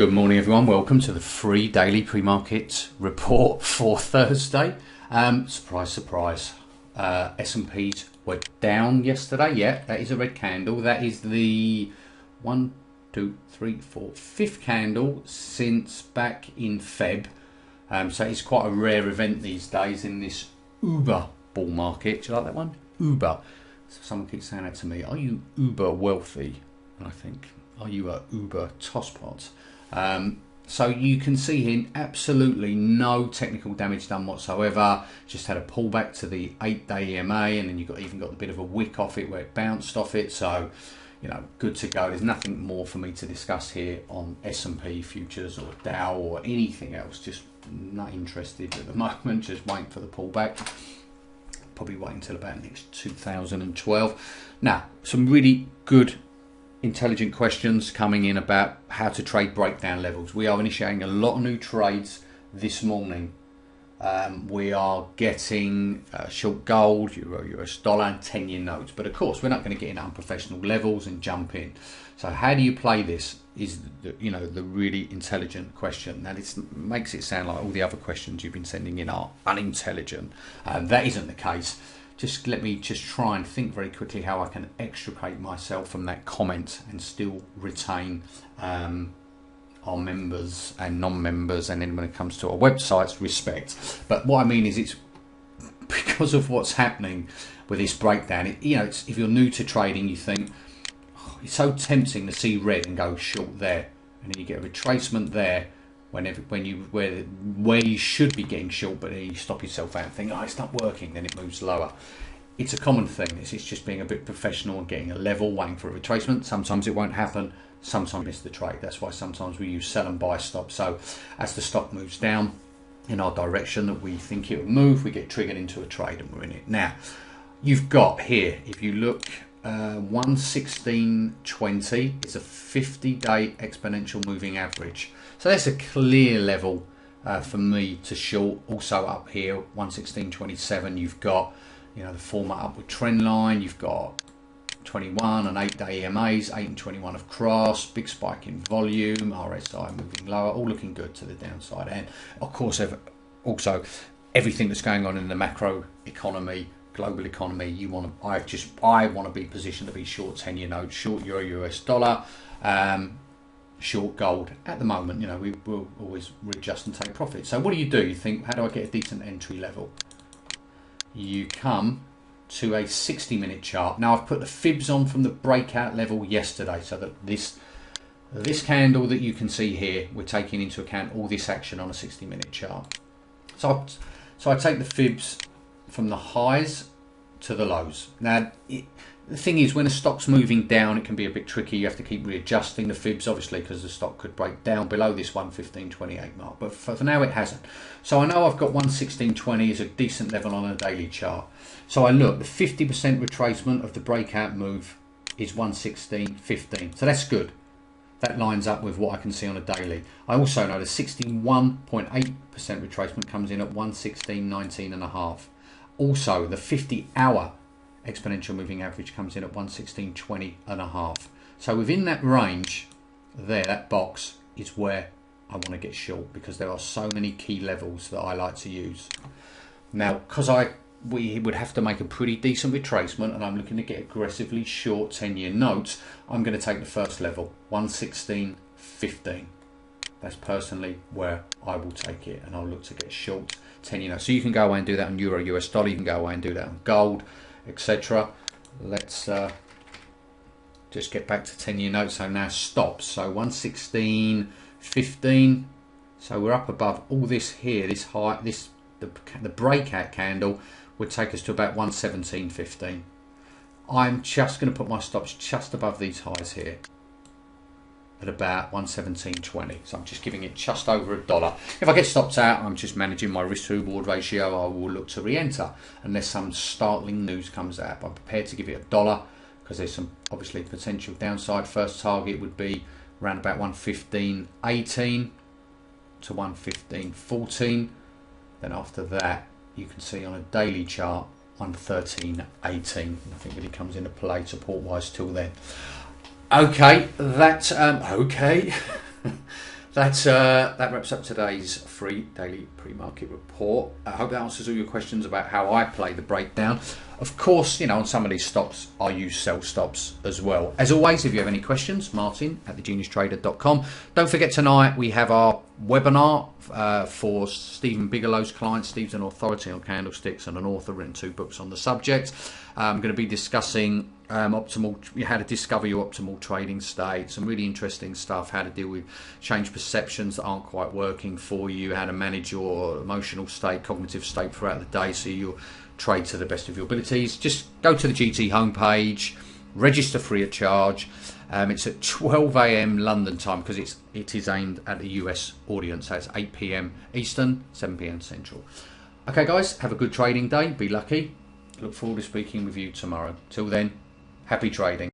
Good morning everyone, welcome to the free daily pre-market report for Thursday. Surprise, surprise, S&Ps were down yesterday. Yeah, that is a red candle. That is the 5th candle since back in Feb. So it's quite a rare event these days in this uber bull market. Do you like that one? Uber. So someone keeps saying that to me. Are you uber wealthy? And I think, are you a uber tosspot? So you can see here absolutely no technical damage done whatsoever. Just had a pullback to the 8-day EMA, and then you've even got a bit of a wick off it where it bounced off it. So, you know, good to go. There's nothing more for me to discuss here on S&P futures or Dow or anything else. Just not interested at the moment. Just waiting for the pullback. Probably wait until about next 2012. Now, some really good intelligent questions coming in about how to trade breakdown levels. We are initiating a lot of new trades this morning. We are getting short gold, euro, US dollar, and 10-year notes. But of course, we're not going to get in unprofessional levels and jump in. So how do you play this is the really intelligent question. Now this makes it sound like all the other questions you've been sending in are unintelligent. That isn't the case. Just let me try and think very quickly how I can extricate myself from that comment and still retain our members and non-members, and then when it comes to our websites, respect. But what I mean is, it's because of what's happening with this breakdown. If you're new to trading, you think, oh, it's so tempting to see red and go short there, and then you get a retracement there. Where you should be getting short, but then you stop yourself out and think, oh, it's not working, then it moves lower. It's a common thing. It's just being a bit professional and getting a level, waiting for a retracement. Sometimes it won't happen, sometimes you miss the trade. That's why sometimes we use sell and buy stops. So as the stock moves down in our direction that we think it will move, we get triggered into a trade and we're in it. Now, you've got here, if you look, 116.20 is a 50-day exponential moving average. So that's a clear level for me to short. Also up here, 116.27, you've got the former upward trend line. You've got 21 and 8-day EMAs, 8 and 21 of cross, big spike in volume, RSI moving lower, all looking good to the downside. And of course, also everything that's going on in the macro economy, global economy, I want to be positioned to be short 10-year notes, short euro, US dollar, short gold. At the moment, we will always readjust and take profit. So what do? You think, how do I get a decent entry level? You come to a 60-minute chart. Now I've put the fibs on from the breakout level yesterday, so that this candle that you can see here, we're taking into account all this action on a 60-minute chart. So I take the fibs from the highs to the lows. Now the thing is, when a stock's moving down, it can be a bit tricky. You have to keep readjusting the fibs, obviously, because the stock could break down below this 115.28 mark. But for now, it hasn't. So I know I've got 116.20 as a decent level on a daily chart. So I look, the 50% retracement of the breakout move is 116.15. So that's good. That lines up with what I can see on a daily. I also know the 61.8% retracement comes in at 116.19.5. Also, the 50-hour exponential moving average comes in at 116.20.5. So within that range there, that box is where I want to get short, because there are so many key levels that I like to use. Now, because we would have to make a pretty decent retracement, and I'm looking to get aggressively short 10-year notes, I'm going to take the first level, 116.15. That's personally where I will take it, and I'll look to get short 10-year notes. So you can go away and do that on euro, US dollar. You can go away and do that on gold, etc. Let's just get back to 10-year notes. So now stops. So 116.15. So we're up above all this here. This high, the breakout candle would take us to about 117.15. I'm just going to put my stops just above these highs here at about 117.20. So I'm just giving it just over $1. If I get stopped out, I'm just managing my risk to reward ratio. I will look to re-enter unless some startling news comes out. I'm prepared to give it $1 because there's some obviously potential downside. First target would be around about 115.18 to 115.14. Then after that, you can see on a daily chart 113.18. Nothing really comes into play support wise till then. Okay, that's okay. That wraps up today's free daily pre-market report. I hope that answers all your questions about how I play the breakdown. Of course, you know, on some of these stops, I use sell stops as well. As always, if you have any questions, martin@thegeniustrader.com. Don't forget, tonight we have our webinar for Stephen Bigelow's client. Steve's an authority on candlesticks and an author, written 2 books on the subject. I'm going to be discussing how to discover your optimal trading state, some really interesting stuff, how to deal with change perceptions that aren't quite working for you, how to manage your emotional state, cognitive state throughout the day so you'll trade to the best of your abilities. Just go to the GT homepage, register free of charge. It's at 12 AM London time because it is aimed at the US audience. So it's 8 PM Eastern, 7 PM Central. Okay guys, have a good trading day, be lucky. Look forward to speaking with you tomorrow. Till then, happy trading.